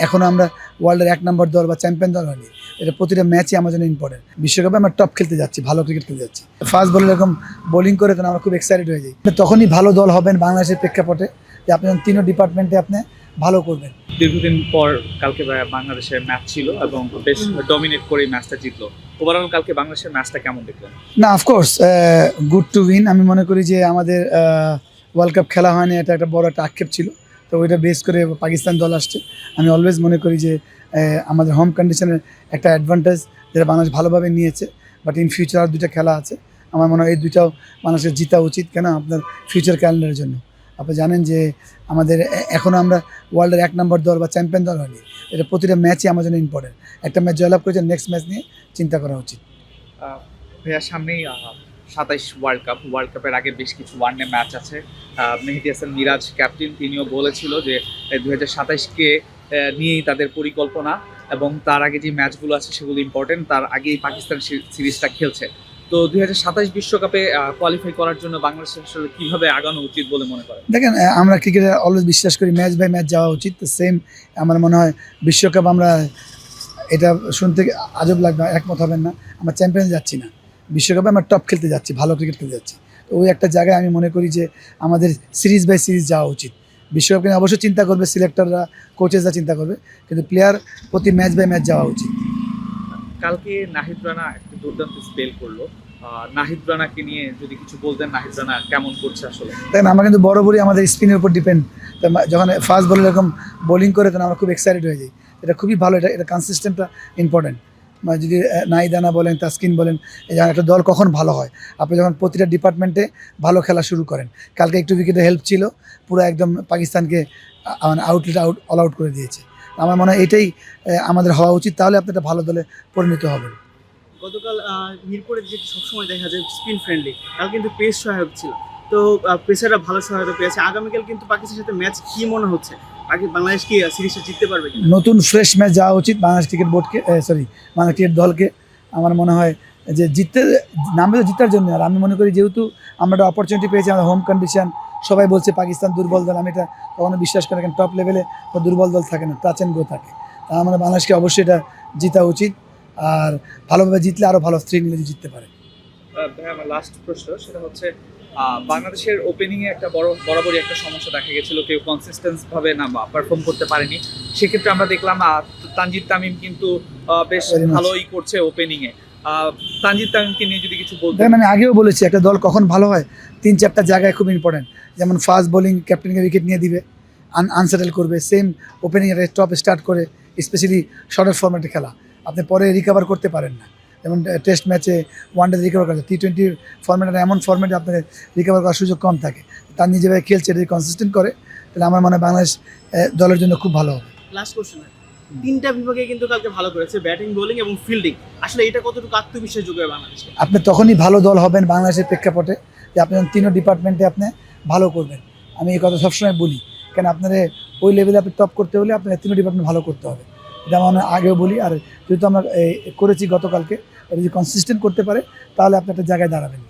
এখনও আমরা ওয়ার্ল্ডের 1 নম্বর দল বা চ্যাম্পিয়ন দল হয়নি। এটা প্রতিটা ম্যাচই আমার জন্য ইম্পর্টেন্ট। বিশ্বকাপে আমরা টপ খেলতে যাচ্ছি, ভালো ক্রিকেট খেলতে যাচ্ছি। ফার্স্ট বলে এরকম বোলিং করে তখন আমরা খুব এক্সাইটেড হয়ে যাই। তখনই ভালো দল হবেন বাংলাদেশের প্রেক্ষাপটে, যে আপনি যখন তিনও ডিপার্টমেন্টে আপনি ভালো করবেন। দীর্ঘদিন পর কালকে বাংলাদেশের ম্যাচ ছিল এবং বেশ ডমিনেট করে ম্যাচটা জিতলো। ওভারঅল কালকে বাংলাদেশের ম্যাচটা কেমন দেখলেন? না, অফকোর্স গুড টু উইন। আমি মনে করি যে আমাদের ওয়ার্ল্ড কাপ খেলা হয়নি, এটা একটা বড় একটা আক্ষেপ ছিল। তো ওইটা বেস করে পাকিস্তান দল আসছে। আমি অলওয়েজ মনে করি যে আমাদের হোম কন্ডিশনের একটা অ্যাডভান্টেজ যেটা বাংলাদেশ ভালোভাবে নিয়েছে। বাট ইন ফিউচার আর দুইটা খেলা আছে, আমার মনে হয় এই দুইটাও বাংলাদেশের জিতা উচিত। কেন? আপনার ফিউচার ক্যালেন্ডারের জন্য। আপনি জানেন যে আমাদের এখনও আমরা ওয়ার্ল্ডের 1 নম্বর দল বা চ্যাম্পিয়ন দল হয়নি। এটা প্রতিটা ম্যাচই আমার জন্য ইম্পর্টেন্ট। একটা ম্যাচ জয়লাভ করেছে, নেক্সট ম্যাচ নিয়ে চিন্তা করা উচিত। ভাইয়া সামনেই 27 ওয়ার্ল্ড কাপের আগে বেশ কিছু ওয়ানডে ম্যাচ আছে। মেহেদী হাসান মিরাজ ক্যাপ্টেন, তিনিও বলেছিল যে 2027কে নিয়েই তাদের পরিকল্পনা এবং তার আগে যে ম্যাচগুলো আছে সেগুলো ইম্পর্টেন্ট। তার আগেই পাকিস্তান সিরিজটা খেলছে। তো 2027 বিশ্বকাপে কোয়ালিফাই করার জন্য বাংলাদেশের আসলে কীভাবে আগানো উচিত বলে মনে করেন? দেখেন, আমরা ক্রিকেটে অলওয়েজ বিশ্বাস করি ম্যাচ বাই ম্যাচ যাওয়া উচিত। সেম আমার মনে হয় বিশ্বকাপ আমরা, এটা শুনতে আজব লাগবে, একমত হবেন না, আমরা চ্যাম্পিয়ন যাচ্ছি না, বিশ্বকাপে আমরা টপ খেলতে যাচ্ছি, ভালো ক্রিকেট খেলতে যাচ্ছি। তো ওই একটা জায়গায় আমি মনে করি যে আমাদের সিরিজ বাই সিরিজ যাওয়া উচিত। বিশ্বকাপকে নিয়ে অবশ্যই চিন্তা করবে সিলেক্টররা, কোচেসরা চিন্তা করবে, কিন্তু প্লেয়ার প্রতি ম্যাচ বাই ম্যাচ যাওয়া উচিত। কালকে নাহিদ রানা একটা দুর্দান্ত স্পেল করলো। নাহিদ রানাকে নিয়ে যদি কিছু বলতেন, নাহিদ রানা কেমন করছে আসলে? দেখেন, আমরা কিন্তু বরাবরই আমাদের স্পিনের উপর ডিপেন্ড। যখন ফার্স্ট বলে এরকম বোলিং করে তখন আমরা খুব এক্সাইটেড হয়ে যাই। এটা খুবই ভালো, এটা কনসিস্টেন্টটা ইম্পর্টেন্ট। মানে যদি নাহিদ রানা বলেন, তাসকিন বলেন, এই একটা দল কখন ভালো হয় আপনি যখন প্রতিটা ডিপার্টমেন্টে ভালো খেলা শুরু করেন। কালকে একটু উইকেটে হেল্প ছিল, পুরো একদম পাকিস্তানকে অল আউট করে দিয়েছে। আমার মনে হয় এটাই আমাদের হওয়া উচিত, তাহলে আপনি একটা ভালো দলে পরিণত হবেন। গতকাল মিরপুরের যেটি সবসময় দেখা যায় স্পিন ফ্রেন্ডলি, কাল কিন্তু পেস সহায়ক ছিল। তো পেসাররা ভালো সহায়তা পেয়েছে। আগামীকাল কিন্তু পাকিস্তানের সাথে ম্যাচ কি মনে হচ্ছে? বাংলাদেশ কি সিরিজটা জিততে পারবে? নতুন ফ্রেশ ম্যাচ যাওয়া উচিত বাংলাদেশ ক্রিকেট বোর্ডকে, বাংলাদেশ ক্রিকেট দলকে। আমার মনে হয় যে নামবে তো জিতার জন্য। আর আমি মনে করি যেহেতু আমরা একটা অপরচুনিটি পেয়েছি, আমাদের হোম কন্ডিশন, সবাই বলছে পাকিস্তান দুর্বল দল, আমি এটা কখনো বিশ্বাস করি না। টপ লেভেলে তো দুর্বল দল থাকে না, টাচ অ্যান্ড গো থাকে। তা আমার বাংলাদেশকে অবশ্যই এটা জিতা উচিত। আর ভালোভাবে জিতলে আরও ভালো স্ত্রী নিলে জিততে পারে। আমার লাস্ট প্রশ্ন সেটা হচ্ছে, বাংলাদেশের ওপেনিংয়ে একটা বরাবরই একটা সমস্যা দেখা গেছিলো, কেউ কনসিস্টেন্স ভাবে না পারফর্ম করতে পারেনি। সেক্ষেত্রে আমরা দেখলাম তানজিদ তামিম কিন্তু বেশ ভালোই করছে ওপেনিংয়ে। তানজিদ তামিমকে নিয়ে যদি কিছু বলতে। আমি আগেও বলেছি একটা দল কখন ভালো হয় 3-4টা জায়গায় খুব ইম্পর্টেন্ট। যেমন ফাস্ট বোলিং ক্যাপ্টেনকে উইকেট নিয়ে দিবে, আনসেটেল করবে। সেম ওপেনিং একটা টপ স্টার্ট করে, স্পেশালি শর্টের ফরম্যাটে খেলা, আপনি পরে রিকভার করতে পারেন না। যেমন টেস্ট ম্যাচে, ওয়ানডেতে রিকভার করা, T20 ফরম্যাটে এমন ফরম্যাটে আপনাকে রিকভার করার সুযোগ কম থাকে। তার যেভাবে খেলছে এটা কনসিস্টেন্ট করে, তাহলে আমার মনে হয় বাংলাদেশ দলের জন্য খুব ভালো হবে। লাস্ট কোশ্চেন, 3টা বিভাগে কিন্তু কালকে ভালো করেছে, ব্যাটিং, বোলিং এবং ফিল্ডিং। আসলে এটা কতটুকু আত্মবিশ্বাস যোগায় বাংলাদেশকে? আপনি তখনই ভালো দল হবেন বাংলাদেশের প্রেক্ষাপটে, যে আপনি যখন তিনও ডিপার্টমেন্টে আপনি ভালো করবেন। আমি এই কথা সবসময় বলি, কেন আপনার ওই লেভেলে আপনি টপ করতে হলে আপনার তিনও ডিপার্টমেন্ট ভালো করতে হবে। এটা আমি আগেও বলি। আর যেহেতু আমরা করেছি গতকালকে, এটা যদি কনসিস্টেন্ট করতে পারে তাহলে আপনি একটা জায়গায় দাঁড়াবেন।